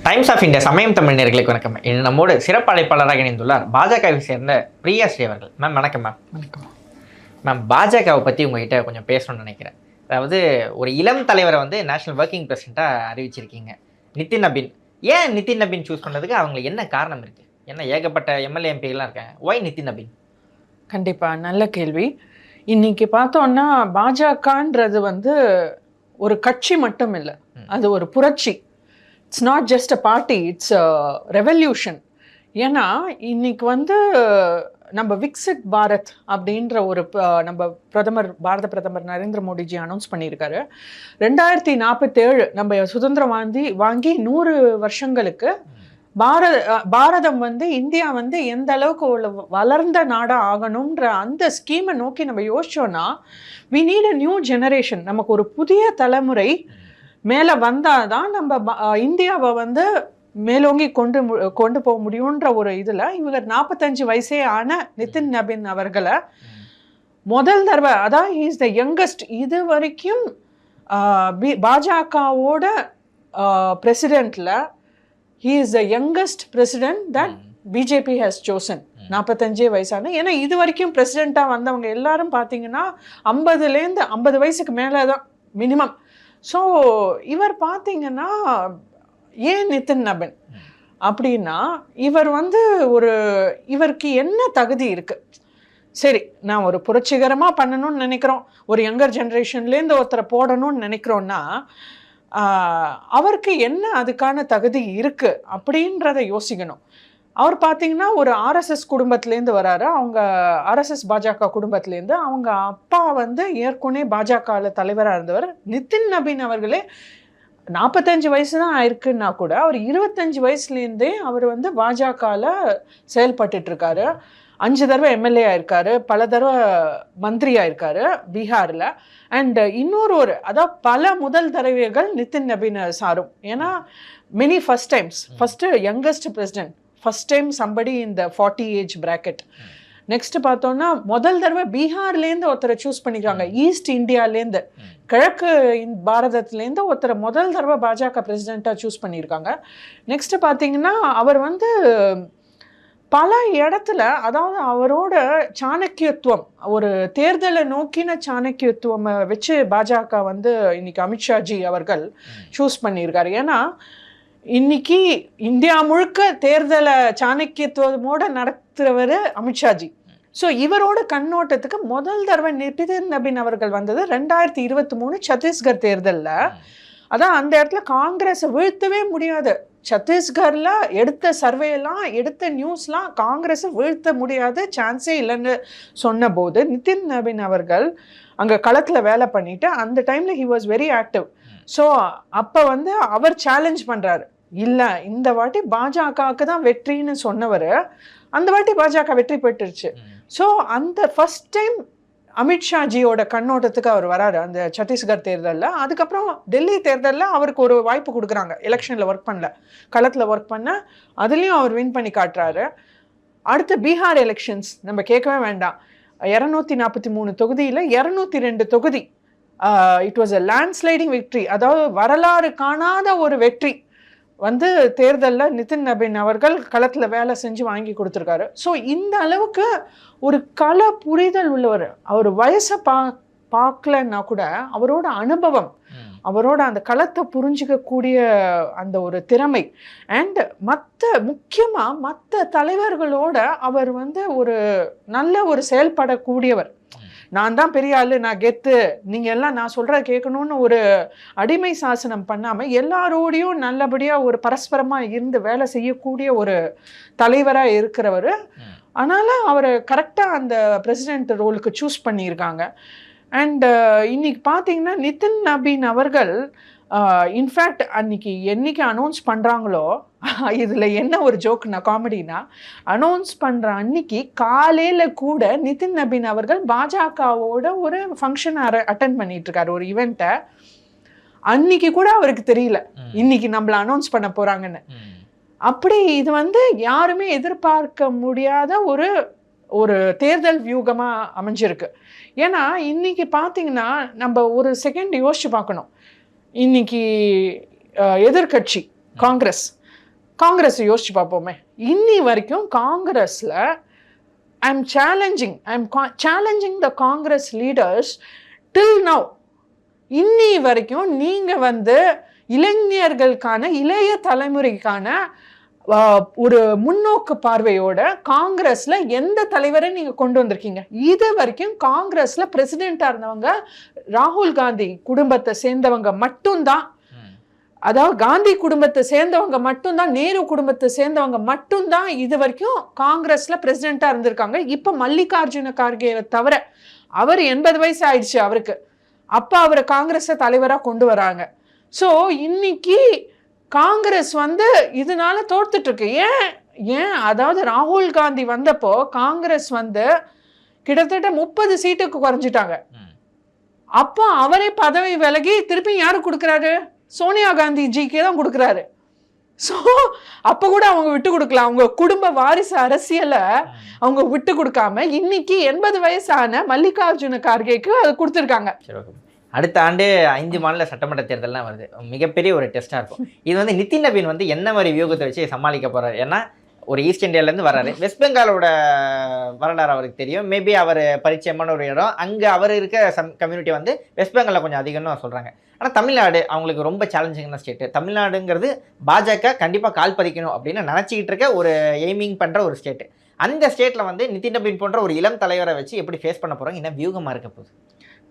Times of India சமயம் தமிழ் நேயர்களுக்கு வணக்கம். நம்மோடு சிறப்பு அழைப்பாளராக இணைந்துள்ளார் பாஜகவை சேர்ந்த பிரியா ஸ்ரீ அவர்கள். மேம் வணக்கம். வணக்கம் மேம், பாஜகவை பற்றி உங்ககிட்ட கொஞ்சம் பேசணும்னு நினைக்கிறேன். அதாவது ஒரு இளம் தலைவரை வந்து நேஷனல் ஒர்க்கிங் பிரசிடெண்ட்டாக அறிவிச்சிருக்கீங்க, நிதின் நபீன். ஏன் நிதின் நபீன் சூஸ் பண்ணதுக்கு அவங்களுக்கு என்ன காரணம் இருக்குது? என்ன ஏகப்பட்ட எம்எல்ஏ எம்பிகள்லாம் இருக்காங்க, ஒய் நிதின் நபீன்? கண்டிப்பாக நல்ல கேள்வி. இன்னைக்கு பார்த்தோன்னா பாஜகன்றது வந்து ஒரு கட்சி மட்டும் இல்லை, அது ஒரு புரட்சி. It's not just a party, it's a revolution. ஏன்னா இன்னைக்கு வந்து நம்ம விக்சிட் பாரத் அப்படின்ற ஒரு நம்ம பாரத பிரதமர் நரேந்திர மோடிஜி அனௌன்ஸ் பண்ணியிருக்காரு. 2047 நம்ம சுதந்திரம் வாங்கி 100 வருஷங்களுக்கு பாரதம் வந்து இந்தியா வந்து எந்த அளவுக்கு வளர்ந்த நாடாக ஆகணுன்ற அந்த ஸ்கீமை நோக்கி நம்ம யோசிச்சோன்னா we need a new generation. நமக்கு ஒரு புதிய தலைமுறை மேலே வந்தால் தான் நம்ம இந்தியாவை வந்து மேலோங்கி கொண்டு போக முடியுன்ற ஒரு இதில் இவங்க 45 வயசே ஆன நிதின் நபீன் அவர்களை முதல் தடவை, அதான் ஹீ இஸ் த யங்கஸ்ட் இது வரைக்கும் பாஜகவோட பிரசிடென்ட்ல he is the youngest president that BJP has chosen. 45 வயசான. ஏன்னா இது வரைக்கும் பிரசிடெண்ட்டாக வந்தவங்க எல்லாரும் பார்த்தீங்கன்னா 50 வயசுக்கு மேலே தான் மினிமம். ஸோ இவர் பார்த்தீங்கன்னா ஏன் நிதின் நபீன் அப்படின்னா இவர் வந்து இவருக்கு என்ன தகுதி இருக்குது? சரி, நான் ஒரு புரட்சிகரமாக பண்ணணும்னு நினைக்கிறோம், ஒரு யங்கர் ஜென்ரேஷன்லேருந்து ஒருத்தரை போடணும்னு நினைக்கிறோன்னா அவருக்கு என்ன அதுக்கான தகுதி இருக்குது அப்படின்றத யோசிக்கணும். அவர் பார்த்தீங்கன்னா ஒரு ஆர்எஸ்எஸ் குடும்பத்துலேருந்து வராரு. அவங்க ஆர்எஸ்எஸ் பாஜக குடும்பத்துலேருந்து. அவங்க அப்பா வந்து ஏற்கனவே பாஜகவில் தலைவராக இருந்தவர். நிதின் நபீன் அவர்களே 45 வயசு தான் ஆயிருக்குன்னா கூட அவர் 25 வயசுலேருந்தே அவர் வந்து பாஜகவில் செயல்பட்டுருக்காரு. 5 தடவை எம்எல்ஏ ஆயிருக்காரு, பல தடவை மந்திரி ஆயிருக்காரு பீகாரில். அண்ட் அதாவது பல முதல் தடவைகள் நிதின் நபீன் சாரும். ஏன்னா many first youngest president, first time somebody இந்த 40 ஏஜ் பிராக்கெட். நெக்ஸ்ட் பார்த்தோன்னா முதல் தடவை பீகார்லேருந்து ஒருத்தரை சூஸ் பண்ணிக்கிறாங்க, ஈஸ்ட் இந்தியாலேருந்து, கிழக்கு பாரதத்துலேருந்து ஒருத்தரை முதல் தடவை பாஜக பிரசிடெண்ட்டாக சூஸ் பண்ணியிருக்காங்க. நெக்ஸ்ட்டு பார்த்தீங்கன்னா அவர் வந்து பல இடத்துல, அதாவது அவரோட சாணக்கியத்துவம், ஒரு தேர்தலை நோக்கின சாணக்கியத்துவம் வச்சு பாஜக வந்து இன்னைக்கு அமித்ஷாஜி அவர்கள் சூஸ் பண்ணியிருக்காரு. ஏன்னா இன்னைக்கு இந்தியா முழுக்க தேர்தலை சாணக்கியத்துவமோட நடத்துகிறவர் அமித்ஷாஜி. ஸோ இவரோட கண்ணோட்டத்துக்கு முதல் தடவை நிதின் நபீன் அவர்கள் வந்தது 2023 சத்தீஸ்கர் தேர்தலில். அதான் அந்த இடத்துல காங்கிரஸை வீழ்த்தவே முடியாது. சத்தீஸ்கரில் எடுத்த சர்வேலாம், எடுத்த நியூஸ்லாம் காங்கிரஸை வீழ்த்த முடியாது, சான்ஸே இல்லைன்னு சொன்ன போது நிதின் நபீன் அவர்கள் அங்கே களத்தில் வேலை பண்ணிட்டு அந்த டைமில் he was very active. So அப்போ வந்து அவர் சேலஞ்ச் பண்ணுறாரு, இல்லை இந்த வாட்டி பாஜகவுக்கு தான் வெற்றின்னு சொன்னவர் அந்த வாட்டி பாஜக வெற்றி பெற்றுருச்சு. ஸோ அந்த ஃபஸ்ட் டைம் அமித்ஷாஜியோட கண்ணோட்டத்துக்கு அவர் வராரு அந்த சத்தீஸ்கர் தேர்தலில். அதுக்கப்புறம் டெல்லி தேர்தலில் அவருக்கு ஒரு வாய்ப்பு கொடுக்குறாங்க, எலெக்ஷனில் ஒர்க் பண்ணல, களத்தில் ஒர்க் பண்ண, அதுலேயும் அவர் வின் பண்ணி காட்டுறாரு. அடுத்து பீகார் எலெக்ஷன்ஸ் நம்ம கேட்கவே வேண்டாம். 243 தொகுதியில் 202 தொகுதி. It was a landsliding victory, அதாவது வரலாறு காணாத ஒரு வெற்றி வந்து தேர்தலில் நிதின் நபீன் அவர்கள் களத்தில் வேலை செஞ்சு வாங்கி கொடுத்துருக்காரு. ஸோ இந்த அளவுக்கு ஒரு கள புரிதல் உள்ளவர். அவர் வயசை பார்க்கலன்னா கூட அவரோட அனுபவம், அவரோட அந்த களத்தை புரிஞ்சிக்கக்கூடிய அந்த ஒரு திறமை, அண்ட் முக்கியமாக மற்ற தலைவர்களோட அவர் வந்து ஒரு நல்ல ஒரு செயல்படக்கூடியவர். நான் தான் பெரிய ஆளு, நான் கெத்து, நீங்கள் எல்லாம் நான் சொல்கிற கேட்கணும்னு ஒரு அடிமை சாசனம் பண்ணாமல் எல்லாரோடையும் நல்லபடியாக ஒரு பரஸ்பரமாக இருந்து வேலை செய்யக்கூடிய ஒரு தலைவராக இருக்கிறவர். அதனால் அவரை கரெக்டாக அந்த பிரசிடென்ட் ரோலுக்கு சூஸ் பண்ணியிருக்காங்க. அண்ட் இன்னைக்கு பார்த்தீங்கன்னா நிதின் நபீன் அவர்கள் இன்ஃபேக்ட் என்னைக்கு அனௌன்ஸ் பண்ணுறாங்களோ, இதில் என்ன ஒரு ஜோக்குனா காமெடினா, அனௌன்ஸ் பண்ணுற அன்னைக்கு காலையில் கூட நிதின் நபீன் அவர்கள் பாஜகவோட ஒரு ஃபங்க்ஷன் அட்டன் பண்ணிட்டு இருக்காரு, ஒரு ஈவெண்ட்டை. அன்னைக்கு கூட அவருக்கு தெரியல இன்னைக்கு நம்மளை அனௌன்ஸ் பண்ண போகிறாங்கன்னு. அப்படி இது வந்து யாருமே எதிர்பார்க்க முடியாத ஒரு தேர்தல் வியூகமாக அமைஞ்சிருக்கு. ஏன்னா இன்னைக்கு பார்த்தீங்கன்னா நம்ம ஒரு செகண்ட் யோசிச்சு பார்க்கணும். இன்னைக்கு எதிர்கட்சி காங்கிரஸ் காங்கிரஸ் யோசிச்சு பார்ப்போமே. இன்னி வரைக்கும் காங்கிரஸ்ல I'm challenging the Congress leaders till now. இன்னி வரைக்கும் நீங்க வந்து இளைஞர்களுக்கான, இளைய தலைமுறைக்கான ஒரு முன்னோக்கு பார்வையோட காங்கிரஸ்ல எந்த தலைவரை நீங்க கொண்டு வந்திருக்கீங்க? இது வரைக்கும் காங்கிரஸ்ல பிரசிடென்டா இருந்தவங்க ராகுல் காந்தி குடும்பத்தை சேர்ந்தவங்க மட்டும்தான். அதாவது காந்தி குடும்பத்தை சேர்ந்தவங்க மட்டும்தான், நேரு குடும்பத்தை சேர்ந்தவங்க மட்டும்தான் இது வரைக்கும் காங்கிரஸ்ல பிரசிடென்டா இருந்திருக்காங்க. இப்ப மல்லிகார்ஜுன கார்கேவை தவிர, அவர் 80 வயசு ஆயிடுச்சு அவருக்கு, அப்ப அவரை காங்கிரஸ் தலைவரா கொண்டு வராங்க. ஸோ இன்னைக்கு காங்கிரஸ் வந்து இதனால தோத்துட்டு இருக்கு. ஏன் அதாவது ராகுல் காந்தி வந்தப்போ காங்கிரஸ் வந்து கிட்டத்தட்ட 30 சீட்டுக்கு குறைஞ்சிட்டாங்க. அப்போ அவரே பதவி விலகி திருப்பி யாரு கொடுக்குறாரு? சோனியா காந்தி ஜிக்கே தான் கொடுக்குறாரு. ஸோ அப்ப கூட அவங்க விட்டு கொடுக்கலாம். அவங்க குடும்ப வாரிசு அரசியலை அவங்க விட்டு கொடுக்காம இன்னைக்கு 80 வயசான மல்லிகார்ஜுன கார்கேக்கு அது கொடுத்துருக்காங்க. அடுத்த ஆண்டு 5 மாநில சட்டமன்ற தேர்தல்லாம் வருது. மிகப்பெரிய ஒரு டெஸ்ட்டாக இருக்கும். இது வந்து நிதின் நபீன் வந்து என்ன மாதிரி வியூகத்தை வச்சு சமாளிக்க போகிறார்? ஏன்னா ஒரு ஈஸ்ட் இந்தியாவிலேருந்து வர்றாரு. வெஸ்ட் பெங்காலோட வரலாறு அவருக்கு தெரியும். மேபி அவர் பரிச்சயமான ஒரு இடம். அங்கே அவர் இருக்க கம்யூனிட்டி வந்து வெஸ்ட் பெங்காலில் கொஞ்சம் அதிகம்னு சொல்கிறாங்க. ஆனால் தமிழ்நாடு அவங்களுக்கு ரொம்ப சேலஞ்சிங்கான ஸ்டேட்டு. தமிழ்நாடுங்கிறது பாஜக கண்டிப்பாக கால் பதிக்கணும் அப்படின்னு நினச்சிக்கிட்டு இருக்க ஒரு எய்மிங் பண்ணுற ஒரு ஸ்டேட்டு. அந்த ஸ்டேட்டில் வந்து நிதின் நபீன் போன்ற ஒரு இளம் தலைவரை வச்சு எப்படி ஃபேஸ் பண்ண போகிறாங்க? என்ன வியூகமாக இருக்க போகுது?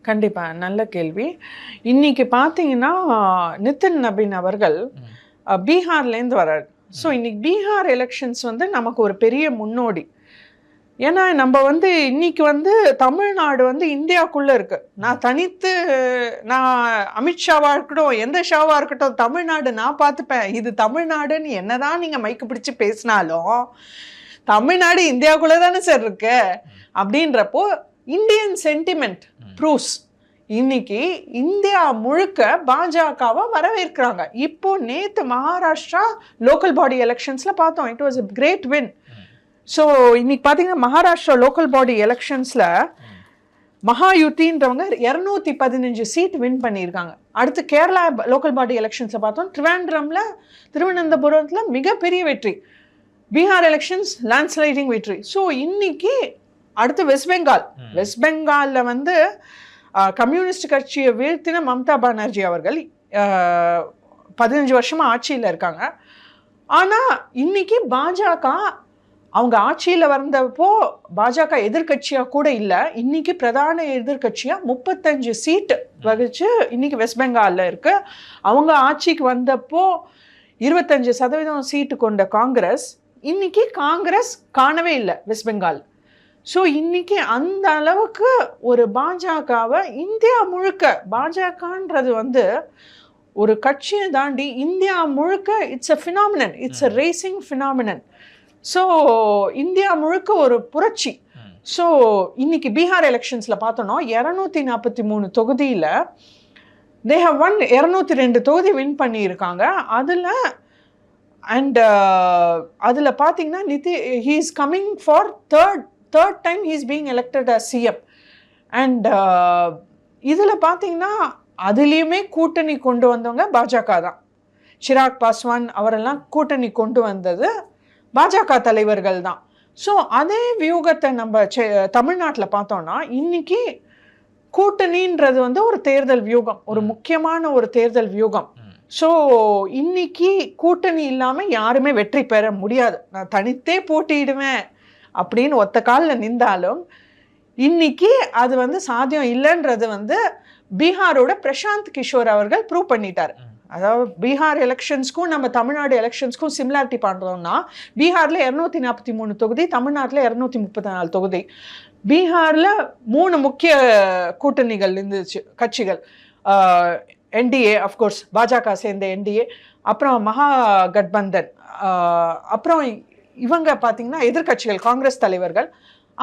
கண்டிப்பாக நல்ல கேள்வி. இன்னைக்கு பார்த்தீங்கன்னா நிதின் நபீன் அவர்கள் பீகார்லேருந்து வர்றாரு. ஸோ இன்னைக்கு பீகார் எலெக்ஷன்ஸ் வந்து நமக்கு ஒரு பெரிய முன்னோடி. ஏன்னா நம்ம வந்து இன்னைக்கு வந்து தமிழ்நாடு வந்து இந்தியாவுக்குள்ளே இருக்கு. நான் அமித்ஷாவாக இருக்கட்டும், எந்த ஷாவாக இருக்கட்டும், தமிழ்நாடு நான் பார்த்துப்பேன். இது தமிழ்நாடுன்னு என்னதான் நீங்கள் மைக்கு பிடிச்சி பேசினாலும் தமிழ்நாடு இந்தியாவுக்குள்ளே தானே சார் இருக்கு. அப்படின்றப்போ இந்தியன் சென்டிமெண்ட் ப்ரூவ்ஸ் இன்னைக்கு இந்தியா முழுக்க பாஜகவை வரவேற்கிறாங்க. இப்போ நேற்று மகாராஷ்டிரா லோக்கல் பாடி எலெக்ஷன்ஸ்ல பார்த்தோம். It was a great win. So இன்னைக்கு பார்த்தீங்கன்னா மகாராஷ்டிரா லோக்கல் பாடி எலெக்ஷன்ஸ்ல மகாயுத்தின்றவங்க 215 சீட் வின் பண்ணியிருக்காங்க. அடுத்து கேரளா லோக்கல் பாடி எலெக்ஷன்ஸை பார்த்தோம். திருவனந்தபுரத்தில் மிகப்பெரிய வெற்றி. பீகார் எலெக்ஷன்ஸ் லேண்ட்ஸ்லைடிங் வெற்றி. ஸோ இன்னைக்கு அடுத்து வெஸ்ட் பெங்காலில் வந்து கம்யூனிஸ்ட் கட்சியை வீழ்த்தின மம்தா பானர்ஜி அவர்கள் 15 வருஷமாக ஆட்சியில் இருக்காங்க. ஆனால் இன்னைக்கு பாஜக அவங்க ஆட்சியில் வந்தப்போ பாஜக எதிர்கட்சியாக கூட இல்லை. இன்னைக்கு பிரதான எதிர்கட்சியாக 35 சீட்டு வகிச்சு இன்னைக்கு வெஸ்ட் பெங்காலில் இருக்கு. அவங்க ஆட்சிக்கு வந்தப்போ 25% சீட்டு கொண்ட காங்கிரஸ் இன்னைக்கு காங்கிரஸ் காணவே இல்லை வெஸ்ட் பெங்கால். ஸோ இன்னைக்கு அந்த அளவுக்கு ஒரு பாஜகவை இந்தியா முழுக்க, பாஜகன்றது வந்து ஒரு கட்சியை தாண்டி இந்தியா முழுக்க it's a phenomenon, it's a racing phenomenon. So India முழுக்க ஒரு புரட்சி. ஸோ இன்னைக்கு பீகார் எலெக்ஷன்ஸில் பார்த்தோன்னா 243 தொகுதியில் தே ஹவ் ஒன் 202 தொகுதி வின் பண்ணியிருக்காங்க. அதில் பார்த்தீங்கன்னா he is coming for third time he is being elected as CM. And இதில் பார்த்தீங்கன்னா அதுலேயுமே கூட்டணி கொண்டு வந்தவங்க பாஜக தான். சிராக் பாஸ்வான் அவரெல்லாம் கூட்டணி கொண்டு வந்தது பாஜக தலைவர்கள் தான். ஸோ அதே வியூகத்தை நம்ம தமிழ்நாட்டில் பார்த்தோன்னா இன்னைக்கு கூட்டணின்றது வந்து ஒரு தேர்தல் வியூகம், ஒரு முக்கியமான ஒரு தேர்தல் வியூகம். ஸோ இன்னைக்கு கூட்டணி இல்லாமல் யாருமே வெற்றி பெற முடியாது. நான் தனித்தே போட்டியிடுவேன் அப்படின்னு ஒத்த காலில் நின்றாலும் இன்னைக்கு அது வந்து சாத்தியம் இல்லைன்றது வந்து பீகாரோட பிரசாந்த் கிஷோர் அவர்கள் ப்ரூவ் பண்ணிட்டார். அதாவது பீகார் எலெக்ஷன்ஸ்க்கும் நம்ம தமிழ்நாடு எலெக்ஷன்ஸ்க்கும் சிமிலாரிட்டி பண்ணுறோம்னா பீகாரில் 243 தொகுதி, தமிழ்நாட்டில் 234 தொகுதி. பீகாரில் 3 முக்கிய கூட்டணிகள் இருந்துச்சு, கட்சிகள். என்டிஏ, அஃப்கோர்ஸ் பாஜக சேர்ந்த என்டிஏ, அப்புறம் மகா கட்பந்தன், அப்புறம் இவங்க பார்த்தீங்கன்னா எதிர்கட்சிகள் காங்கிரஸ் தலைவர்கள்,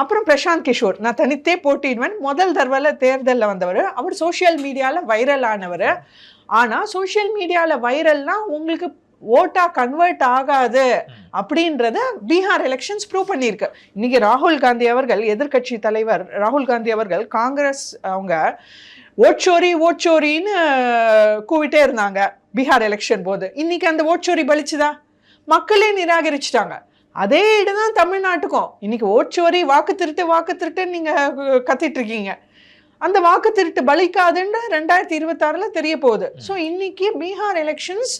அப்புறம் பிரசாந்த் கிஷோர். நான் தனித்தே போட்டிடுவேன். முதல் தடவை தேர்தலில் வந்தவர். அவர் சோஷியல் மீடியாவில் வைரல் ஆனவர். ஆனால் சோஷியல் மீடியாவில் வைரல்னா உங்களுக்கு ஓட்டாக கன்வெர்ட் ஆகாது அப்படின்றத பீகார் எலெக்ஷன்ஸ் ப்ரூவ் பண்ணியிருக்கு. இன்னைக்கு ராகுல் காந்தி அவர்கள், எதிர்கட்சி தலைவர் ராகுல் காந்தி அவர்கள், காங்கிரஸ் அவங்க ஓட்சோரின்னு கூவிட்டே இருந்தாங்க பீகார் எலெக்ஷன் போது. இன்னைக்கு அந்த ஓட்சோரி பலிச்சுதா? மக்களே நிராகரிச்சிட்டாங்க. அதே இடம்தான் தமிழ்நாட்டுக்கும். இன்னைக்கு ஓட்சோரி வாக்கு திருட்டு நீங்க கத்திட்டு இருக்கீங்க. அந்த வாக்கு திருட்டு பலிக்காதுன்னு 2026 தெரிய போகுது. ஸோ இன்னைக்கு பீகார் எலெக்ஷன்ஸ்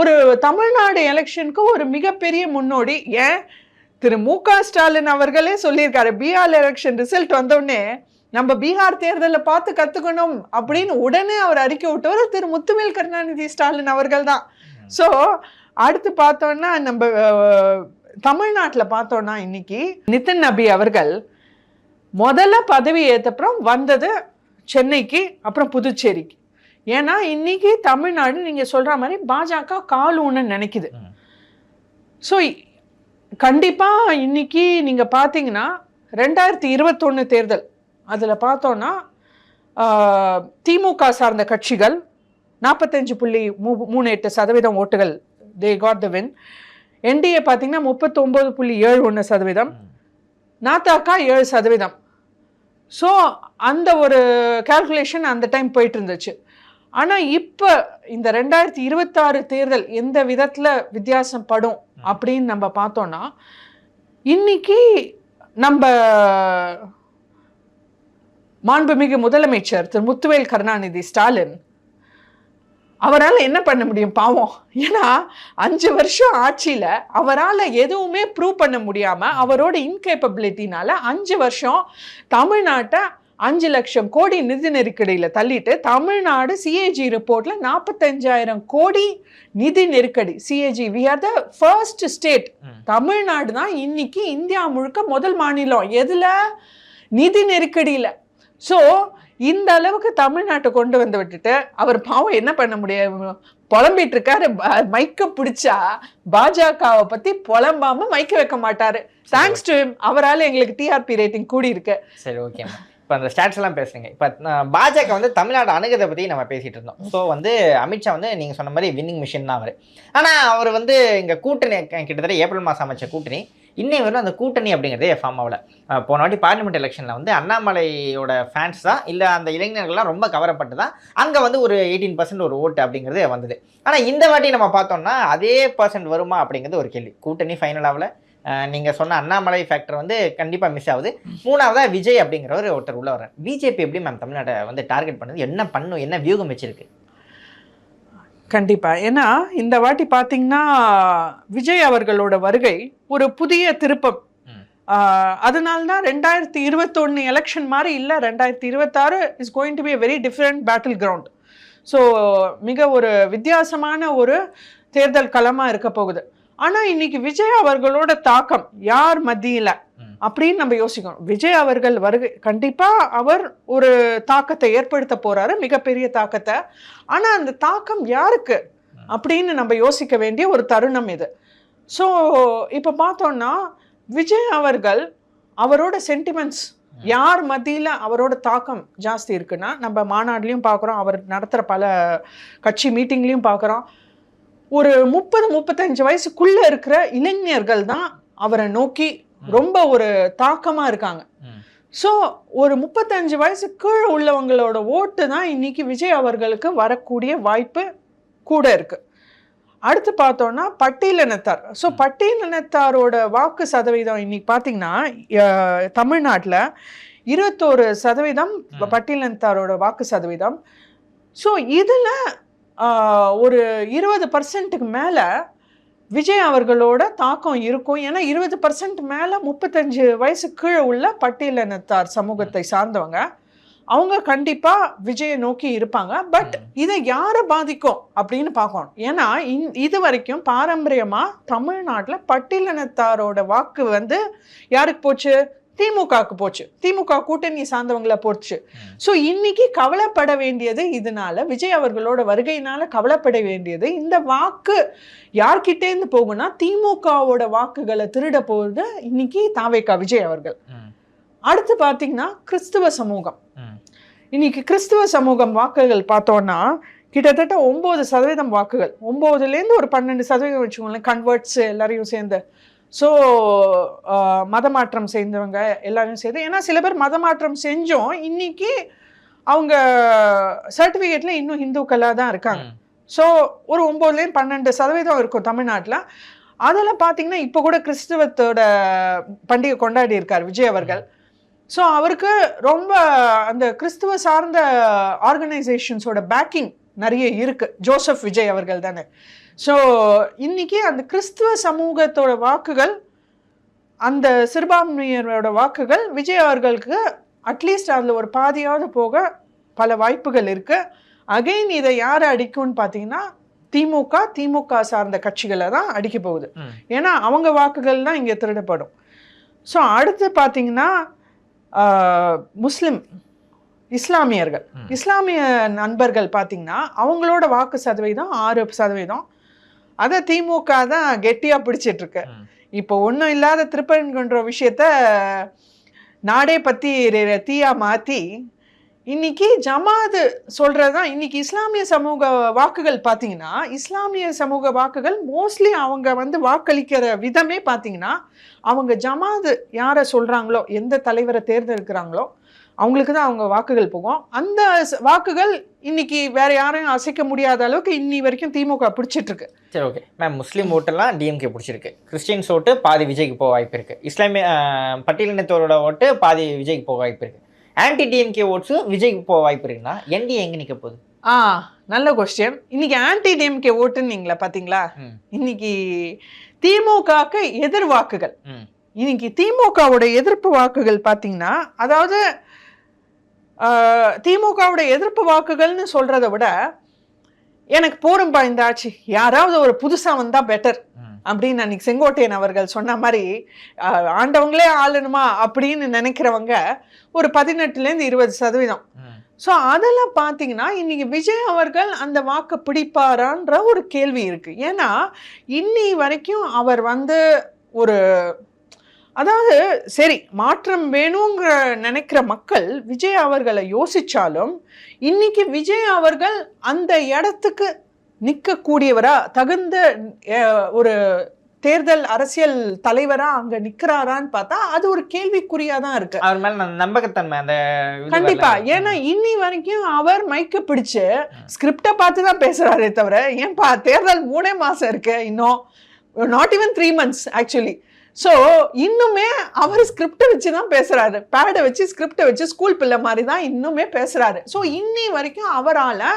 ஒரு தமிழ்நாடு எலெக்ஷனுக்கு ஒரு மிகப்பெரிய முன்னோடி. ஏன் திரு மு.க. ஸ்டாலின் அவர்களே சொல்லியிருக்காரு, பீகார் எலெக்ஷன் ரிசல்ட் வந்தோடனே நம்ம பீகார் தேர்தலை பார்த்து கத்துக்கணும் அப்படின்னு உடனே அவர் அறிக்கை விட்டவர் திரு முத்துவேல் கருணாநிதி ஸ்டாலின் அவர்கள் தான். ஸோ அடுத்து பார்த்தோம்னா நம்ம தமிழ்நாட்டில் பார்த்தோம்னா இன்னைக்கு நிதின் நபி அவர்கள் முதல்ல பதவி ஏற்றப்புறம் வந்தது சென்னைக்கு, அப்புறம் புதுச்சேரிக்கு. ஏன்னா இன்னைக்கு தமிழ்நாடு நீங்க சொல்ற மாதிரி பாஜக கால் ஊன நினைக்குது. ஸோ கண்டிப்பா இன்னைக்கு நீங்க பார்த்தீங்கன்னா 2021 தேர்தல் அதுல பார்த்தோம்னா திமுக சார்ந்த கட்சிகள் 45.38% ஓட்டுகள் they got the win. NDA பார்த்தீங்கன்னா 39.71%, நாத்தாக்கா 7%. ஸோ அந்த ஒரு கால்குலேஷன் அந்த டைம் போயிட்டு இருந்துச்சு. ஆனால் இப்போ இந்த 2026 தேர்தல் எந்த விதத்தில் வித்தியாசம் படும் அப்படின்னு நம்ம பார்த்தோம்னா, இன்னைக்கு நம்ம மாண்புமிகு முதலமைச்சர் திரு முத்துவேல் கருணாநிதி ஸ்டாலின் அவரால் என்ன பண்ண முடியும் பாவம். ஏன்னா 5 வருஷம் ஆட்சியில் அவரால் எதுவுமே ப்ரூவ் பண்ண முடியாமல் அவரோட இன்கேப்பபிலிட்டினால 5 வருஷம் தமிழ்நாட்டை 5 லட்சம் கோடி நிதி நெருக்கடியில் தள்ளிட்டு தமிழ்நாடு சிஏஜி ரிப்போர்ட்ல 45,000 கோடி நிதி நெருக்கடி. CAG we are the first state. Tamil Nadu தான் இன்னைக்கு இந்தியா முழுக்க முதல் மாநிலம் எதுல, நிதி நெருக்கடியில். ஸோ இந்த அளவுக்கு தமிழ்நாட்டை கொண்டு வந்து விட்டுட்டு அவர் பாவம் என்ன பண்ண முடியும், புலம்பிட்டு இருக்காரு. மைக்க பிடிச்சா பாஜகவை பத்தி புலம்பாம மைக்க வைக்க மாட்டாரு. தேங்க்ஸ் டு ஹிம், அவரால் எங்களுக்கு டிஆர்பி ரேட்டிங் கூடி இருக்கு. சரி, ஓகே. இப்போ அந்த ஸ்டாட்ஸ் எல்லாம் பேசுறீங்க. இப்போ பாஜக வந்து தமிழ்நாடு அணுகதை பற்றி நம்ம பேசிட்டு இருந்தோம். ஸோ வந்து அமித்ஷா வந்து நீங்கள் சொன்ன மாதிரி வின்னிங் மிஷின் தான் அவர். ஆனால் அவர் வந்து இங்கே கூட்டணி கிட்டத்தட்ட ஏப்ரல் மாதம் அமைச்ச கூட்டணி இன்னும் வரும் அந்த கூட்டணி அப்படிங்கிறதே ஃபார்ம் ஆகல. போன வாட்டி பார்லிமெண்ட் எலெக்ஷனில் வந்து அண்ணாமலையோட ஃபேன்ஸ் தான் இல்லை அந்த இளைஞர்கள்லாம் ரொம்ப கவரப்பட்டு தான் அங்கே வந்து ஒரு 18% ஒரு ஓட்டு அப்படிங்கிறது வந்தது. ஆனால் இந்த வாட்டி நம்ம பார்த்தோம்னா அதே % வருமா அப்படிங்கிறது ஒரு கேள்வி. கூட்டணி ஃபைனல் ஆகல. நீங்கள் சொன்ன அண்ணாமலை ஃபேக்டர் வந்து கண்டிப்பாக மிஸ் ஆகுது. 3வதா விஜய் அப்படிங்கிறவர் ஒருத்தர் உள்ள வர்றார். பிஜேபி எப்படி மேம் தமிழ்நாட்டை வந்து டார்கெட் பண்ணுது, என்ன பண்ணும், என்ன வியூகம் வச்சிருக்கு? கண்டிப்பா. ஏன்னா இந்த வாட்டி பார்த்தீங்கன்னா விஜய் அவர்களோட வருகை ஒரு புதிய திருப்பம். அதனால்தான் 2021 எலெக்ஷன் மாதிரி இல்லை, 2026 is going to be a very different battle ground. So மிக ஒரு வித்தியாசமான ஒரு தேர்தல் களமாக இருக்க போகுது. ஆனால் இன்னைக்கு விஜய் அவர்களோட தாக்கம் யார் மத்தியில் அப்படின்னு நம்ம யோசிக்கணும். விஜய் அவர்கள் வருகை கண்டிப்பாக அவர் ஒரு தாக்கத்தை ஏற்படுத்த போறாரு, மிகப்பெரிய தாக்கத்தை. ஆனால் அந்த தாக்கம் யாருக்கு அப்படின்னு நம்ம யோசிக்க வேண்டிய ஒரு தருணம் இது. ஸோ இப்போ பார்த்தோம்னா விஜய் அவர்கள் அவரோட சென்டிமெண்ட்ஸ் யார் மத்தியில் அவரோட தாக்கம் ஜாஸ்தி இருக்குன்னா, நம்ம மாநாடுலையும் பார்க்குறோம், அவர் நடத்துகிற பல கட்சி மீட்டிங்லையும் பார்க்குறோம். ஒரு 30-35 வயசுக்குள்ள இருக்கிற இளைஞர்கள் தான் அவரை நோக்கி ரொம்ப ஒரு தாக்கமா இருக்காங்க. ஸோ ஒரு 35 வயசு கீழே உள்ளவங்களோட ஓட்டு தான் இன்னைக்கு விஜய் அவர்களுக்கு வரக்கூடிய வாய்ப்பு கூட இருக்கு. அடுத்து பார்த்தோம்னா பட்டியலினத்தார். ஸோ பட்டியலினத்தாரோட வாக்கு சதவீதம் இன்னைக்கு பார்த்தீங்கன்னா தமிழ்நாட்டில் 21% பட்டியலினத்தாரோட வாக்கு சதவீதம். ஸோ இதில் ஒரு 20%க்கு மேலே விஜய் அவர்களோட தாக்கம் இருக்கும். ஏன்னா 20% மேலே 35 வயசு கீழே உள்ள பட்டியலினத்தார் சமூகத்தை சார்ந்தவங்க அவங்க கண்டிப்பாக விஜயை நோக்கி இருப்பாங்க. பட் இதை யாரை பாதிக்கும் அப்படின்னு பார்க்கணும். ஏன்னா இது வரைக்கும் பாரம்பரியமாக தமிழ்நாட்டில் பட்டியலினத்தாரோட வாக்கு வந்து யாருக்கு போச்சு, திமுகவுக்கு போச்சு, திமுக கூட்டணி சார்ந்தவங்கள போச்சு. ஸோ இன்னைக்கு கவலைப்பட வேண்டியது, இதனால விஜய் அவர்களோட வருகையினால கவலைப்பட வேண்டியது, இந்த வாக்கு யார்கிட்டேருந்து போகும்னா திமுகவோட வாக்குகளை திருட போகுது இன்னைக்கு தாவேகா விஜய் அவர்கள். அடுத்து பார்த்தீங்கன்னா கிறிஸ்துவ சமூகம். இன்னைக்கு கிறிஸ்துவ சமூகம் வாக்குகள் பார்த்தோம்னா கிட்டத்தட்ட 9% வாக்குகள், 9லேருந்து ஒரு 12% வச்சுக்கோங்களேன், கன்வெர்ட்ஸ் எல்லாரையும் சேர்ந்து. ஸோ மதமாற்றம் செய்தவங்க எல்லாரும் சேர்ந்து. ஏன்னா சில பேர் மதமாற்றம் செஞ்சோம் இன்னைக்கு அவங்க சர்டிஃபிகேட்ல இன்னும் ஹிந்துக்களாக தான் இருக்காங்க. ஸோ ஒரு 9-12% இருக்கும் தமிழ்நாட்டில். அதில் பார்த்தீங்கன்னா இப்போ கூட கிறிஸ்துவத்தோட பண்டிகை கொண்டாடி இருக்கார் விஜய் அவர்கள். ஸோ அவருக்கு ரொம்ப அந்த கிறிஸ்துவ சார்ந்த ஆர்கனைசேஷன்ஸோட பேக்கிங் நிறைய இருக்கு. ஜோசப் விஜய் அவர்கள் தானே. ஸோ இன்னைக்கு அந்த கிறிஸ்துவ சமூகத்தோட வாக்குகள், அந்த சிறுபான்மையரோட வாக்குகள் விஜய் அவர்களுக்கு அட்லீஸ்ட் அதில் ஒரு பாதியாவது போக பல வாய்ப்புகள் இருக்கு. அகைன் இதை யார் அடிக்கும்னு பார்த்தீங்கன்னா திமுக சார்ந்த கட்சிகளை தான் அடிக்க போகுது. ஏன்னா அவங்க வாக்குகள் தான் இங்கே திருடப்படும். ஸோ அடுத்து பார்த்தீங்கன்னா இஸ்லாமியர்கள், இஸ்லாமிய நண்பர்கள் பார்த்தீங்கன்னா அவங்களோட வாக்கு சதவீதம் 6%. அதை திமுக தான் கெட்டியாக பிடிச்சிட்டு இருக்கு. இப்போ ஒன்றும் இல்லாத திருப்பரங்குன்ற விஷயத்த நாடே பற்றி தீயா மாற்றி இன்னைக்கு ஜமாது சொல்றதுதான். இன்னைக்கு இஸ்லாமிய சமூக வாக்குகள் பார்த்தீங்கன்னா, இஸ்லாமிய சமூக வாக்குகள் மோஸ்ட்லி அவங்க வந்து வாக்களிக்கிற விதமே பார்த்தீங்கன்னா, அவங்க ஜமாது யாரை சொல்றாங்களோ, எந்த தலைவரை தேர்ந்தெடுக்கிறாங்களோ அவங்களுக்கு தான் அவங்க வாக்குகள் போகும். அந்த வாக்குகள் இன்னைக்கு வேற யாரையும் அசைக்க முடியாத அளவுக்கு இன்னி வரைக்கும் திமுக பிடிச்சிட்டு இருக்கு. சரி, ஓகே மேம். முஸ்லீம் ஓட்டெல்லாம் டிஎம்கே பிடிச்சிருக்கு, கிறிஸ்டின்ஸ் ஓட்டு பாதி விஜய்க்கு போக வாய்ப்பு இருக்கு, இஸ்லாமிய பட்டியலினத்தோரோட ஓட்டு பாதி விஜய்க்கு போக வாய்ப்பு இருக்கு, ஆன்டி டிஎம்கே ஓட்ஸு விஜய்க்கு போக வாய்ப்பு இருக்குன்னா என்டிஏ எங்க நிக்க போகுது? நல்ல கொஸ்டின். இன்னைக்கு ஆன்டி டிஎம்கே ஓட்டுன்னீங்களா பாத்தீங்களா? இன்னைக்கு திமுகக்கு எதிர் வாக்குகள், இன்னைக்கு திமுகவோட எதிர்ப்பு வாக்குகள் பாத்தீங்கன்னா, அதாவது திமுகவோட எதிர்ப்பு வாக்குகள்னு சொல்றதை விட எனக்கு போரும்பா இந்த ஆட்சி, யாராவது ஒரு புதுசா வந்தா பெட்டர் அப்படின்னு அன்னைக்கு செங்கோட்டையன் அவர்கள் சொன்ன மாதிரி ஆண்டவங்களே ஆளணுமா அப்படின்னு நினைக்கிறவங்க ஒரு 18-20%. ஸோ அதெல்லாம் பார்த்தீங்கன்னா இன்னைக்கு விஜய் அவர்கள் அந்த வாக்கை பிடிப்பாரான்ற ஒரு கேள்வி இருக்கு. ஏன்னா இன்னி வரைக்கும் அவர் வந்து ஒரு, அதாவது சரி மாற்றம் வேணுங்கிற நினைக்கிற மக்கள் விஜய் அவர்களை யோசிச்சாலும் இன்னைக்கு விஜய் அவர்கள் அந்த இடத்துக்கு நிற்கக்கூடியவரா, தகுந்த ஒரு தேர்தல் அரசியல் தலைவரா அங்க நிக்கிறாரான்னு பார்த்தா அது ஒரு கேள்விக்குறியா தான் இருக்கு. அவர் மேல நம்பகத்தன்மை அந்த கண்டிப்பா. ஏன்னா இன்னி வரைக்கும் அவர் மைக்க பிடிச்சு ஸ்கிரிப்டை பார்த்து தான் பேசுறாரே தவிர, ஏன்பா தேர்தல் 3 மாசம் இருக்கு, இன்னும் not even 3 months actually. So இன்னுமே அவர் ஸ்கிரிப்டை வச்சு தான் பேசுறாரு, பேடை வச்சு ஸ்கிரிப்டை வச்சு ஸ்கூல் பிள்ளை மாதிரி தான் இன்னுமே பேசுறாரு. ஸோ இன்னி வரைக்கும் அவரால்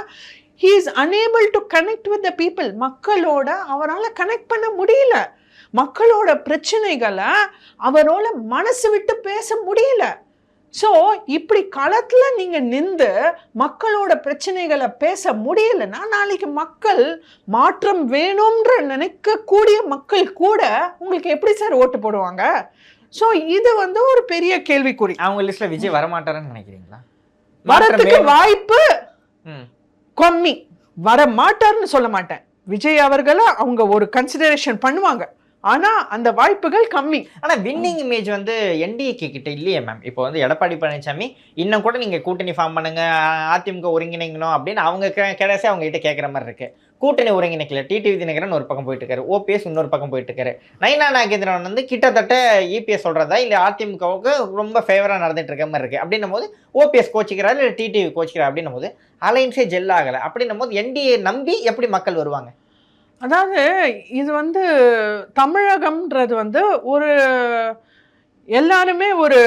he is unable to connect with the people. மக்களோட அவரால் கனெக்ட் பண்ண முடியல, மக்களோட பிரச்சனைகளை அவரோட மனசு விட்டு பேச முடியல. ஸோ இப்படி களத்துல நீங்க நின்று மக்களோட பிரச்சனைகளை பேச முடியலன்னா நாளைக்கு மக்கள் மாற்றம் வேணும்ன்ற நினைக்கக்கூடிய மக்கள் கூட உங்களுக்கு எப்படி சார் ஓட்டு போடுவாங்க? ஸோ இது வந்து ஒரு பெரிய கேள்விக்குறி. அவங்க லிஸ்ட்ல விஜய் வரமாட்டாருன்னு நினைக்கிறீங்களா? வரத்துக்கு வாய்ப்பு கம்மி, வர மாட்டார்னு சொல்ல மாட்டேன். விஜய் அவர்களை அவங்க ஒரு கன்சிடரேஷன் பண்ணுவாங்க, ஆனா அந்த வாய்ப்புகள் கம்மி. ஆனா வின்னிங் இமேஜ் வந்து என்டிஏகே கிட்ட இல்லையே மேம். இப்போ வந்து எடப்பாடி பழனிசாமி இன்னும் கூட நீங்க கூட்டணி ஃபார்ம் பண்ணுங்க, அதிமுக ஒருங்கிணைக்கணும் அப்படின்னு அவங்க கடைசி அவங்க கிட்ட கேட்குற மாதிரி இருக்கு. கூட்டணி ஒருங்கிணைக்கல. டிடிவி தினகரன் ஒரு பக்கம் போயிட்டு இருக்காரு, ஓபிஎஸ் இன்னொரு பக்கம் போயிட்டு இருக்காரு. நயினா நாகேந்திரன் வந்து கிட்டத்தட்ட இபிஎஸ் சொல்றதா இல்லை அதிமுகவுக்கு ரொம்ப ஃபேவரா நடந்துட்டு இருக்க மாதிரி இருக்கு. அப்படின்னும் போது ஓபிஎஸ் கோச்சிக்கிறாரு இல்லை டிடிவி கோச்சிக்கிறாரு அப்படின்னும் போது அலைன்ஸே ஜெல் ஆகலை. அப்படின்னும் போது என்டிஏ நம்பி எப்படி மக்கள் வருவாங்க? அதாவது இது வந்து தமிழகம்ன்றது வந்து ஒரு எல்லாருமே ஒரு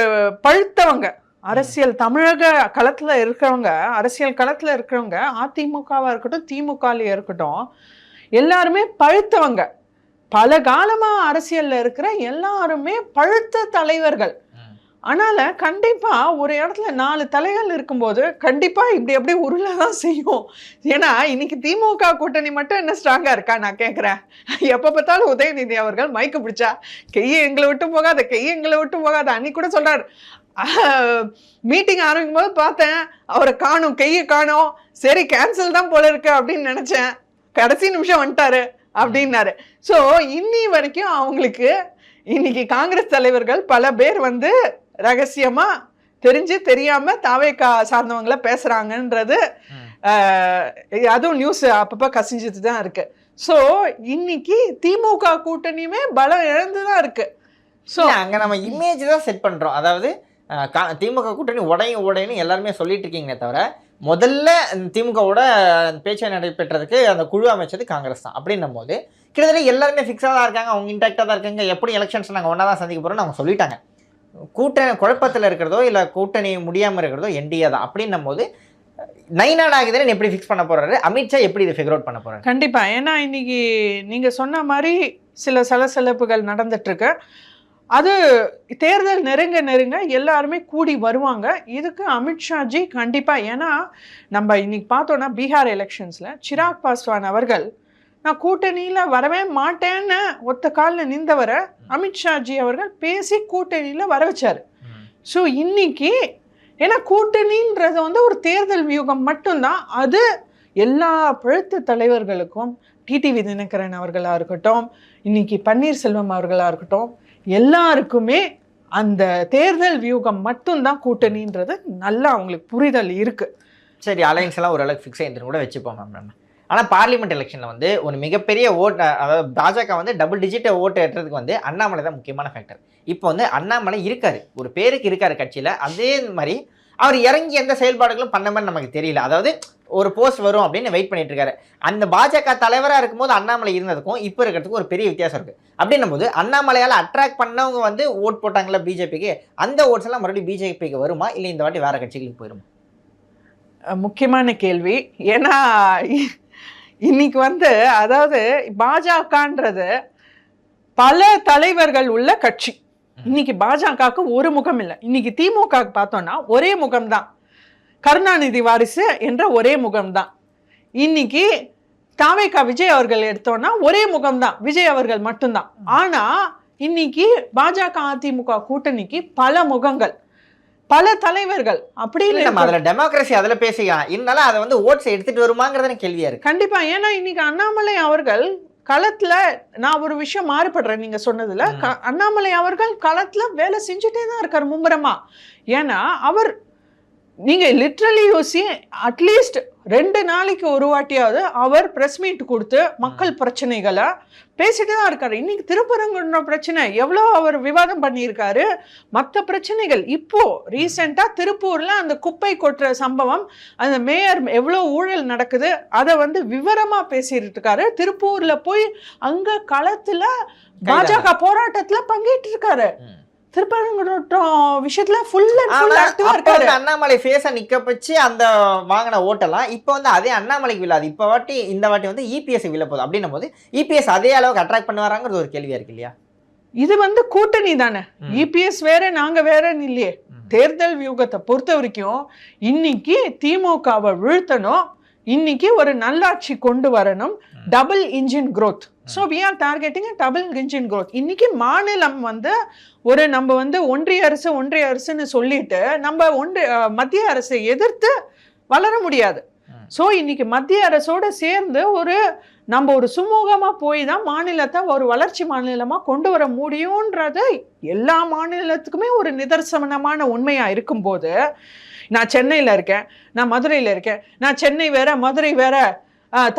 பழுத்தவங்க, அரசியல் தமிழக களத்துல இருக்கிறவங்க, அரசியல் களத்துல இருக்கிறவங்க அதிமுகவா இருக்கட்டும் திமுகலயே இருக்கட்டும் எல்லாருமே பழுத்தவங்க. பல காலமா அரசியல்ல இருக்கிற எல்லாருமே பழுத்த தலைவர்கள். அதனால கண்டிப்பா ஒரு இடத்துல 4 தலைகள் இருக்கும்போது கண்டிப்பா இப்படி அப்படி உருளதான் செய்யும். ஏன்னா இன்னைக்கு திமுக கூட்டணி மட்டும் என்ன ஸ்ட்ராங்கா இருக்கா நான் கேட்கிறேன். எப்ப பார்த்தாலும் உதயநிதி அவர்கள் மைக்கு பிடிச்சா கையை எங்களை விட்டு போகாத, கையை எங்களை விட்டு போகாத. அன்னைக்கு கூட சொல்றாரு, மீட்டிங் ஆரம்பிக்கும் போது பார்த்தேன் அவரை காணும், கையை காணும், சரி கேன்சல் தான் போல இருக்கு அப்படின்னு நினைச்சேன், கடைசி நிமிஷம் வந்துட்டாரு அப்படின்னாரு. ஸோ இன்னி வரைக்கும் அவங்களுக்கு இன்னைக்கு காங்கிரஸ் தலைவர்கள் பல பேர் வந்து ரகசியமா தெரிஞ்சு தெரியாம தாவேகா சார்ந்தவங்கள பேசுறாங்கன்றது அதுவும் நியூஸ் அப்பப்ப கசிஞ்சிட்டு தான் இருக்கு. ஸோ இன்னைக்கு திமுக கூட்டணியுமே பலம் இழந்துதான் இருக்கு. ஸோ அங்க நம்ம இமேஜ் தான் செட் பண்றோம். அதாவது திமுக கூட்டணி உடையும் எல்லாருமே சொல்லிட்டு இருக்கீங்களே தவிர முதல்ல திமுகவோட பேச்சு நடைபெற்றதுக்கு அந்த குழு அமைச்சது காங்கிரஸ் தான். அப்படின்னும் போது கிட்டத்தட்ட எல்லாருமே ஃபிக்ஸாக தான் இருக்காங்க, அவங்க இன்டாக்டாக தான் இருக்காங்க, எப்படி எலெக்ஷன்ஸ் நாங்கள் ஒன்றா தான் சந்திக்க போகிறோம்னு அவங்க சொல்லிட்டாங்க. கூட்டணி குழப்பத்தில் இருக்கிறதோ இல்லை கூட்டணி முடியாமல் இருக்கிறதோ என்டிஏ தான். அப்படின்னும் போது நைனாட் ஆகுதுன்னு எப்படி ஃபிக்ஸ் பண்ண போறாரு, அமித்ஷா எப்படி இதை ஃபிகர் அவுட் பண்ண போறாரு? கண்டிப்பா, ஏன்னா இன்னைக்கு நீங்க சொன்ன மாதிரி சில சலசலப்புகள் நடந்துட்டு இருக்கு. அது தேர்தல் நெருங்க நெருங்க எல்லாருமே கூடி வருவாங்க. இதுக்கு அமித்ஷாஜி கண்டிப்பா, ஏன்னா நம்ம இன்னைக்கு பார்த்தோம்னா பீகார் எலெக்ஷன்ஸ்ல சிராக் பாஸ்வான் அவர்கள் நான் கூட்டணியில வரவே மாட்டேன்னு ஒத்த காலில் நின்றவரை அமித்ஷாஜி அவர்கள் பேசி கூட்டணியில வர வச்சாரு. ஸோ இன்னைக்கு ஏன்னா கூட்டணின்றது வந்து ஒரு தேர்தல் வியூகம் மட்டும்தான். அது எல்லா பழுத்த தலைவர்களுக்கும், டிடிவி தினகரன் அவர்களா இருக்கட்டும், இன்னைக்கு பன்னீர்செல்வம் அவர்களா இருக்கட்டும், எல்லாருக்குமே அந்த தேர்தல் வியூகம் மட்டும்தான் கூட்டணின்றது நல்லா அவங்களுக்கு புரிதல் இருக்கு. சரி, அலையன்ஸ் எல்லாம் ஓரளவுக்கு ஃபிக்ஸ் ஆகிட்டு கூட வச்சுப்போம் மேம். ஆனால் பார்லிமெண்ட் எலெக்ஷனில் வந்து ஒரு மிகப்பெரிய ஓட்டு, அதாவது பாஜக வந்து டபுள் டிஜிட்டை ஓட்டு ஏற்றுறதுக்கு வந்து அண்ணாமலை தான் முக்கியமான ஃபேக்டர். இப்போ வந்து அண்ணாமலை இருக்காரு, ஒரு பேருக்கு இருக்காரு கட்சியில். அதே மாதிரி அவர் இறங்கி எந்த செயல்பாடுகளும் பண்ண மாதிரி நமக்கு தெரியல. அதாவது ஒரு போஸ்ட் வரும் அப்படின்னு வெயிட் பண்ணிட்டு இருக்காரு. அந்த பாஜக தலைவராக இருக்கும்போது அண்ணாமலை இருந்ததுக்கும் இப்போ இருக்கிறதுக்கும் ஒரு பெரிய வித்தியாசம் இருக்குது. அப்படின்னும் போது அண்ணாமலையால் அட்ராக்ட் பண்ணவங்க வந்து ஓட் போட்டாங்களா பிஜேபிக்கு, அந்த ஓட்ஸ் எல்லாம் மறுபடியும் பிஜேபிக்கு வருமா இல்லை இந்த வாட்டி வேற கட்சிகளுக்கு போயிடுமா? முக்கியமான கேள்வி. ஏன்னா இன்னைக்கு வந்து அதாவது பாஜகன்றது பல தலைவர்கள் உள்ள கட்சி. இன்னைக்கு பாஜகவுக்கு ஒரு முகம் இல்லை. இன்னைக்கு திமுக பார்த்தோம்னா ஒரே முகம்தான், கருணாநிதி வாரிசு என்ற ஒரே முகம்தான். இன்னைக்கு தாவேகா விஜய் அவர்கள் எடுத்தோம்னா ஒரே முகம்தான், விஜய் அவர்கள் மட்டும்தான். ஆனா இன்னைக்கு பாஜக அதிமுக கூட்டணிக்கு பல முகங்கள், பல தலைவர்கள். அப்படி நம்ம அதுல டெமோக்ரஸி அதுல பேசிக்கலாம், இருந்தாலும் அதை வந்து ஓட்ஸ் எடுத்துட்டு வருமாங்கிறது கேள்வியா இருக்கு. கண்டிப்பா, ஏன்னா இன்னைக்கு அண்ணாமலை அவர்கள் களத்துல, நான் ஒரு விஷயம் மாறுபடுறேன் நீங்க சொன்னதுல, அண்ணாமலை அவர்கள் களத்துல வேலை செஞ்சுட்டே தான் இருக்காரு மும்முரமா. ஏன்னா அவர், நீங்க லிட்ரலி யோசி, அட்லீஸ்ட் 2 நாளைக்கு ஒரு வாட்டியாவது அவர் பிரஸ் மீட் கொடுத்து மக்கள் பிரச்சனைகளை பேசிட்டு தான் இருக்காரு. இன்னைக்கு திருப்பரங்குன்ற பிரச்சனை எவ்வளோ அவர் விவாதம் பண்ணியிருக்காரு. மற்ற பிரச்சனைகள் இப்போ ரீசெண்டா திருப்பூர்ல அந்த குப்பை கொட்டுற சம்பவம், அந்த மேயர் எவ்வளோ ஊழல் நடக்குது அதை வந்து விவரமா பேசிட்டு இருக்காரு. திருப்பூர்ல போய் அங்க களத்துல பாஜக போராட்டத்துல பங்கேற்று இருக்காரு. திருப்பரங்குன்றம் விஷயத்துல ஃபுல் ஆக்டிவா இருக்காரு. அண்ணாமலை ஃபேஸை நிக்க வச்சு அந்த வாங்கின ஓட்டெல்லாம் இப்போ வந்து அதே அண்ணாமலைக்கு விழாது. இப்போ இந்த வாட்டி வந்து இபிஎஸ் விழ போகுது. அப்படின்னும் போது இபிஎஸ் அதே அளவுக்கு அட்ராக்ட் பண்ணுவாராங்கிறது ஒரு கேள்வியா இருக்கு இல்லையா? இது வந்து கூட்டணி தானே, இபிஎஸ் வேற நாங்க வேறன்னு இல்லையே. தேர்தல் வியூகத்தை பொறுத்த வரைக்கும் இன்னைக்கு திமுகவை வீழ்த்தணும், இன்னைக்கு ஒரு நல்லாட்சி கொண்டு வரணும், double engine growth. So we are targeting double engine growth. இன்னைக்கு மாநிலம் வந்து ஒரு நம்ம வந்து ஒன்றிய அரசுன்னு சொல்லிட்டு நம்ம மத்திய அரசை எதிர்த்து வளர முடியாது. ஸோ இன்னைக்கு மத்திய அரசோட சேர்ந்து நம்ம ஒரு சுமூகமா போய் தான் மாநிலத்தை ஒரு வளர்ச்சி மாநிலமா கொண்டு வர முடியும்ன்றது எல்லா மாநிலத்துக்குமே ஒரு நிதர்சனமான உண்மையா இருக்கும்போது, நான் சென்னையில் இருக்கேன், நான் மதுரையில் இருக்கேன், நான் சென்னை வேற மதுரை வேற,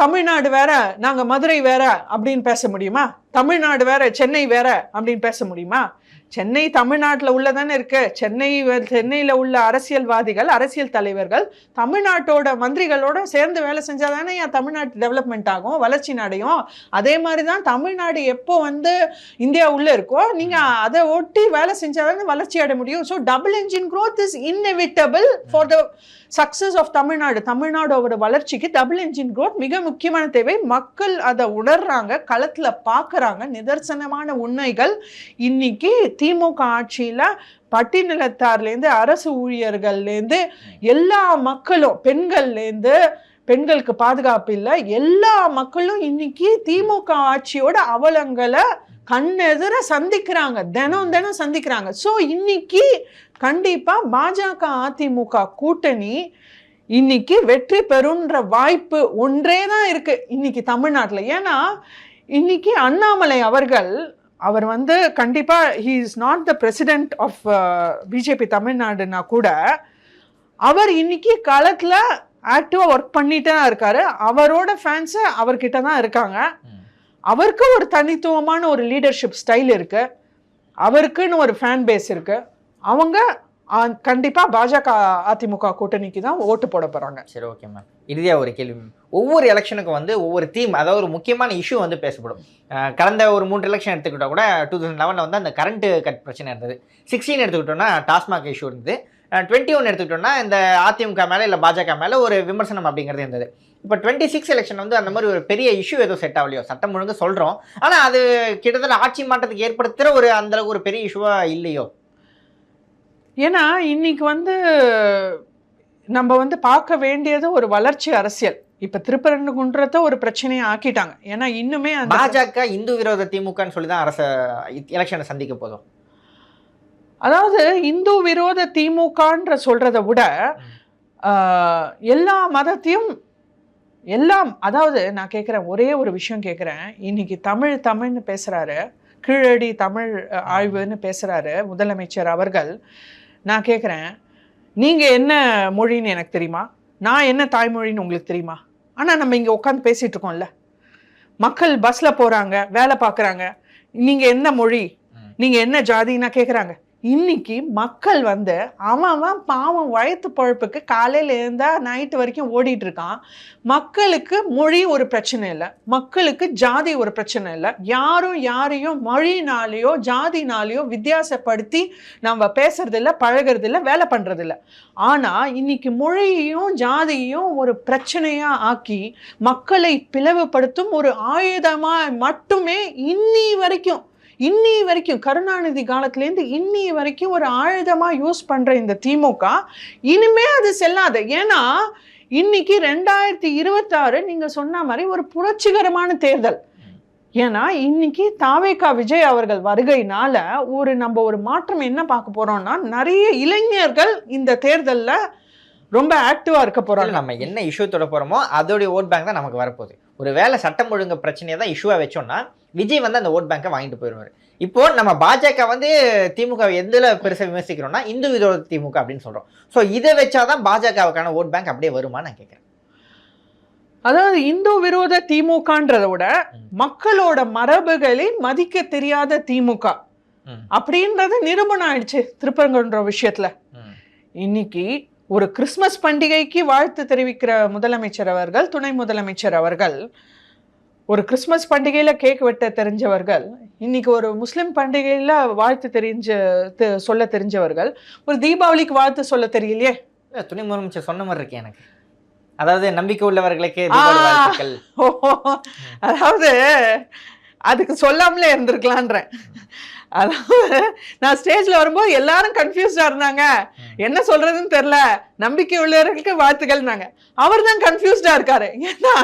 தமிழ்நாடு வேற நாங்க மதுரை வேற அப்படின்னு பேச முடியுமா? தமிழ்நாடு வேற சென்னை வேற அப்படின்னு பேச முடியுமா? சென்னை தமிழ்நாட்டில் உள்ளதானே இருக்கு. சென்னையில் உள்ள அரசியல்வாதிகள், அரசியல் தலைவர்கள் தமிழ்நாட்டோட மந்திரிகளோட சேர்ந்து வேலை செஞ்சாதானே என் தமிழ்நாட்டு டெவலப்மெண்ட் ஆகும், வளர்ச்சி நடையும். அதே மாதிரி தான் தமிழ்நாடு எப்போ வந்து இந்தியா உள்ள இருக்கோ நீங்க அதை ஒட்டி வேலை செஞ்சாதானே வளர்ச்சி அடைய முடியும். So double engine growth is inevitable for the success of Tamil Nadu. தமிழ்நாடோட வளர்ச்சிக்கு டபுள் இன்ஜின் growth மிக முக்கியமான தேவை. மக்கள் அதை உணர்றாங்க, களத்துல பார்க்கறாங்க, நிதர்சனமான உண்மைகள். இன்னைக்கு திமுக ஆட்சியில பட்டியலத்தார்லேருந்து அரசு ஊழியர்கள்லேருந்து எல்லா மக்களும், பெண்கள்லேருந்து, பெண்களுக்கு பாதுகாப்பு இல்லை, எல்லா மக்களும் இன்னைக்கு திமுக ஆட்சியோட அவலங்களை கண்ணெதிர சந்திக்கிறாங்க, தினம் சந்திக்கிறாங்க. ஸோ இன்னைக்கு கண்டிப்பா பாஜக அதிமுக கூட்டணி இன்னைக்கு வெற்றி பெறுன்ற வாய்ப்பு ஒன்றே தான் இருக்கு இன்னைக்கு தமிழ்நாட்டில். ஏன்னா இன்னைக்கு அண்ணாமலை அவர் வந்து கண்டிப்பா he is not the president of BJP தமிழ்நாடுனா கூட அவர் இன்னைக்கு களத்துல ஆக்டிவா ஒர்க் பண்ணிட்டே தான் இருக்காரு. அவரோட ஃபேன்ஸ் அவர்கிட்ட தான் இருக்காங்க. அவருக்கு ஒரு தனித்துவமான ஒரு லீடர்ஷிப் ஸ்டைல் இருக்கு, அவருக்குன்னு ஒரு ஃபேன் பேஸ் இருக்கு. அவங்க கண்டிப்பா பாஜக அதிமுக கூட்டணிக்கு தான் ஓட்டு போட போறாங்க. சரி, ஓகே மேம். இறுதியா ஒரு கேள்வி. ஒவ்வொரு எலெக்ஷனுக்கும் வந்து ஒவ்வொரு தீம், அதாவது ஒரு முக்கியமான இஷ்யூ வந்து பேசப்படும். கடந்த ஒரு 3 எலெக்ஷன் எடுத்துக்கிட்டா கூட 2011 வந்து அந்த கரண்ட் கட் பிரச்சனை இருந்தது. 16 எடுத்துக்கிட்டோம்னா டாஸ்மாக் இஷ்யூ இருந்தது. 21 எடுத்துக்கிட்டோம்னா இந்த அதிமுக மேலே இல்லை பாஜக மேலே ஒரு விமர்சனம் அப்படிங்கிறது இருந்தது. இப்போ 26 எலெக்ஷன் வந்து அந்த மாதிரி ஒரு பெரிய இஷ்யூ எதுவும் செட் ஆகலையோ, சட்டம் ஒழுங்கு சொல்கிறோம், ஆனால் அது கிட்டத்தட்ட ஆட்சி மாற்றத்துக்கு ஏற்படுத்துகிற ஒரு அந்தளவுக்கு ஒரு பெரிய இஷ்யூவாக இல்லையோ? ஏன்னா இன்னைக்கு வந்து நம்ம வந்து பார்க்க வேண்டியது ஒரு வளர்ச்சி அரசியல். இப்ப திருப்பரங்குன்றத்தை ஒரு பிரச்சனையை ஆக்கிட்டாங்க. ஏன்னா இன்னுமே அந்த பாஜக இந்து விரோத திமுகன்னு சொல்லி தான் அரச எலெக்ஷனை சந்திக்க போதும். அதாவது இந்து விரோத திமுகன்ற சொல்றதை விட எல்லா மதத்தையும் எல்லாம், அதாவது நான் கேட்குறேன், ஒரே ஒரு விஷயம் கேட்குறேன். இன்னைக்கு தமிழ்னு பேசுறாரு, கீழடி தமிழ் ஆய்வுன்னு பேசுறாரு முதலமைச்சர் அவர்கள். நான் கேட்குறேன், நீங்கள் என்ன மொழின்னு எனக்கு தெரியுமா? நான் என்ன தாய்மொழின்னு உங்களுக்கு தெரியுமா? ஆனால் நம்ம இங்கே உட்காந்து பேசிகிட்டு இருக்கோம்ல, மக்கள் பஸ்ஸில் போகிறாங்க, வேலை பார்க்குறாங்க, நீங்கள் என்ன மொழி, நீங்கள் என்ன ஜாதின்னா கேட்குறாங்க. இன்னைக்கு மக்கள் வந்து அவன் பாவம் வயிற்று பழப்புக்கு காலையில் இருந்தா நைட்டு வரைக்கும் ஓடிட்டு இருக்கான். மக்களுக்கு மொழி ஒரு பிரச்சனை இல்லை, மக்களுக்கு ஜாதி ஒரு பிரச்சனை இல்லை. யாரையும் மொழினாலேயோ ஜாதினாலேயோ வித்தியாசப்படுத்தி நம்ம பேசுறதில்ல, பழகிறதில்ல, வேலை பண்றதில்ல. ஆனா இன்னைக்கு மொழியையும் ஜாதியையும் ஒரு பிரச்சனையா ஆக்கி மக்களை பிளவுபடுத்தும் ஒரு ஆயுதமா மட்டுமே இன்னி வரைக்கும் கருணாநிதி காலத்திலேருந்து இன்னி வரைக்கும் ஒரு ஆயுதமா யூஸ் பண்ற இந்த திமுக இனிமே அது செல்லாது. ஏன்னா இன்னைக்கு 2026 நீங்க சொன்ன மாதிரி ஒரு புரட்சிகரமான தேர்தல். ஏன்னா இன்னைக்கு தாவேகா விஜய் அவர்கள் வருகையினால நம்ம ஒரு மாற்றம் என்ன பார்க்க போறோம்னா, நிறைய இளைஞர்கள் இந்த தேர்தல்ல ரொம்ப ஆக்டிவா இருக்க போறாங்க. நம்ம என்ன இஷ்யூ தொட போறோமோ அதோடைய ஓட் பேங்க் தான் நமக்கு வரப்போகுது. ஒரு வேலை சட்டம் ஒழுங்கு பிரச்சனையை தான் இஷ்யூவா வச்சோம்னா விஜய் வந்து அந்த ஓட் பேங்கை வாங்கிட்டு போயிடுவார். இப்போ நம்ம பாஜக வந்து திமுக எதுல பெருசாக விமர்சிக்கிறோம்னா இந்து விரோத திமுக அப்படின்னு சொல்றோம். ஸோ இதை வச்சாதான் பாஜகவுக்கான ஓட் பேங்க் அப்படியே வருமா நான் கேட்கிறேன். அதாவது இந்து விரோத திமுகன்றத விட மக்களோட மரபுகளை மதிக்க தெரியாத திமுக அப்படின்றது நிரூபணம் ஆயிடுச்சு திருப்பரங்குன்ற விஷயத்துல. இன்னைக்கு ஒரு கிறிஸ்மஸ் பண்டிகைக்கு வாழ்த்து தெரிவிக்கிற முதலமைச்சர் அவர்கள், துணை முதலமைச்சர் அவர்கள், ஒரு கிறிஸ்மஸ் பண்டிகையில கேக் வெட்ட தெரிஞ்சவர்கள், இன்னைக்கு ஒரு முஸ்லிம் பண்டிகையில வாழ்த்து சொல்ல தெரிஞ்சவர்கள், ஒரு தீபாவளிக்கு வாழ்த்து சொல்ல தெரியலையே. துணை முதலமைச்சர் சொன்ன மாதிரி இருக்கு எனக்கு. அதாவது நம்பிக்கை உள்ளவர்களுக்கு தீபாவளி வாழ்த்துக்கள். அதாவது அதுக்கு சொல்லாமலே இருந்திருக்கலான்றேன். அதாவது நான் ஸ்டேஜ்ல வரும்போது எல்லாரும் கன்ஃபியூஸ்டா இருந்தாங்க, என்ன சொல்றதுன்னு தெரியல, நம்பிக்கை உள்ளவர்களுக்கு வாழ்த்துக்கள்னாங்க. அவர் தான் கன்ஃபியூஸ்டா இருக்காரு. ஏன்னா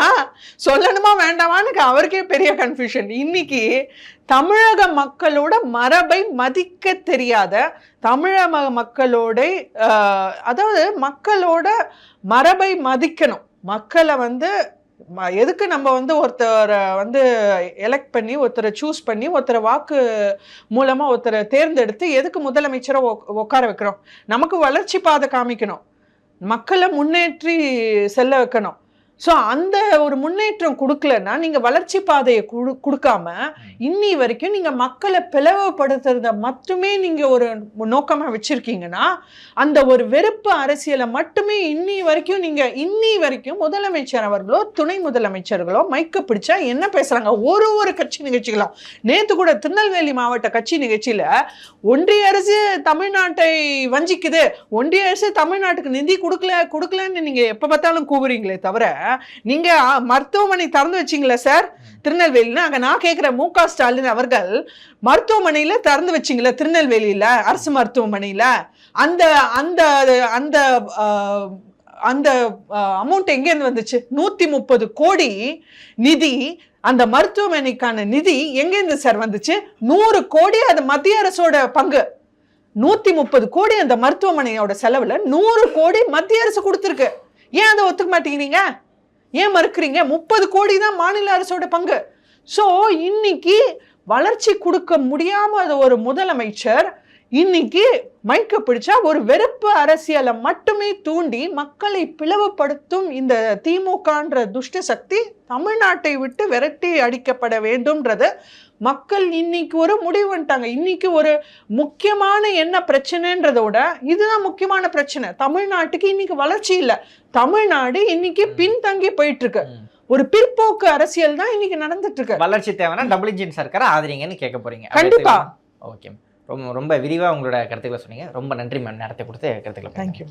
சொல்லணுமா வேண்டாமான்னு அவருக்கே பெரிய கன்ஃபியூஷன். இன்னைக்கு தமிழக மக்களோட மரபை மதிக்க தெரியாத தமிழக மக்களோட அதாவது மக்களோட மரபை மதிக்கணும். மக்களை வந்து எதுக்கு நம்ம வந்து ஒருத்தரை வந்து எலெக்ட் பண்ணி, ஒருத்தரை சூஸ் பண்ணி, ஒருத்தரை வாக்கு மூலமா ஒருத்தரை தேர்ந்தெடுத்து எதுக்கு முதலமைச்சரை உட்கார வைக்கிறோம்? நமக்கு வளர்ச்சி பாதை காமிக்கணும், மக்களை முன்னேற்றி செல்ல வைக்கணும். ஸோ அந்த ஒரு முன்னேற்றம் கொடுக்கலன்னா நீங்க வளர்ச்சி பாதையை கொடுக்காம இன்னி வரைக்கும் நீங்க மக்களை பிளவுபடுத்துறத மட்டுமே நீங்க ஒரு நோக்கமா வச்சிருக்கீங்கன்னா, அந்த ஒரு வெறுப்பு அரசியலை மட்டுமே இன்னி வரைக்கும் முதலமைச்சர் அவர்களோ துணை முதலமைச்சர்களோ மைக்க பிடிச்சா என்ன பேசுறாங்க? ஒரு கட்சி நிகழ்ச்சிகளும். நேத்து கூட திருநெல்வேலி மாவட்ட கட்சி நிகழ்ச்சியில ஒன்றிய அரசு தமிழ்நாட்டை வஞ்சிக்குது, ஒன்றிய அரசு தமிழ்நாட்டுக்கு நிதி கொடுக்கலன்னு நீங்க எப்ப பார்த்தாலும் கூவுறீங்களே தவிர, நீங்க மருத்துவமனை திறந்து வச்சீங்களா சார் திருநெல்வேலியில? அங்க நான் கேட்கிறேன், மு.க. ஸ்டாலின் அவர்கள் மருத்துவமனையில திறந்து வச்சீங்களா திருநெல்வேலியில, அரசு மருத்துவமனையில? அந்த அந்த அந்த அந்த அமௌண்ட் எங்கேருந்து வந்துச்சு? 130 கோடி நிதி, அந்த மருத்துவமனைக்கான நிதி எங்கேருந்து சார் வந்துச்சு? 100 கோடி அது மத்திய அரசோட பங்கு. 130 கோடி அந்த மருத்துவமனையோட செலவுல 100 கோடி மத்திய அரசு கொடுத்துருக்கு. ஏன் அதை ஒத்துக்க மாட்டேங்கிறீங்க? ஏன் மறுக்கிறீங்க? 30 கோடி தான் மாநில அரசோட பங்கு. ஸோ இன்னைக்கு வளர்ச்சி கொடுக்க முடியாம ஒரு முதலமைச்சர் இன்னைக்கு மைக்க பிடிச்சா ஒரு வெறுப்பு அரசியலை மட்டுமே தூண்டி மக்களை பிளவுபடுத்தும் இந்த திமுகன்ற துஷ்ட சக்தி தமிழ்நாட்டை விட்டு விரட்டி அடிக்கப்பட வேண்டும்ன்றது மக்கள் இன்னைக்கு ஒரு முடிவு வந்துட்டாங்க. இன்னைக்கு ஒரு முக்கியமான என்ன பிரச்சனைன்றத விட இதுதான் முக்கியமான பிரச்சனை. தமிழ்நாட்டுக்கு இன்னைக்கு வளர்ச்சி இல்லை. தமிழ்நாடு இன்னைக்கு பின்தங்கி போயிட்டு இருக்கு. ஒரு பிற்போக்கு அரசியல் தான் இன்னைக்கு நடந்துட்டு இருக்கு. வளர்ச்சி தேவைன்னா டபுள் இன்ஜின் சர்க்காரை ஆதரிங்கன்னு கேட்க போறீங்க. கண்டிப்பா. ஓகே, ரொம்ப ரொம்ப விரிவா உங்களோட கருத்துக்களை சொன்னீங்க. ரொம்ப நன்றி மேம், நேரத்தை கொடுத்து கருத்துக்களை. தேங்க்யூ.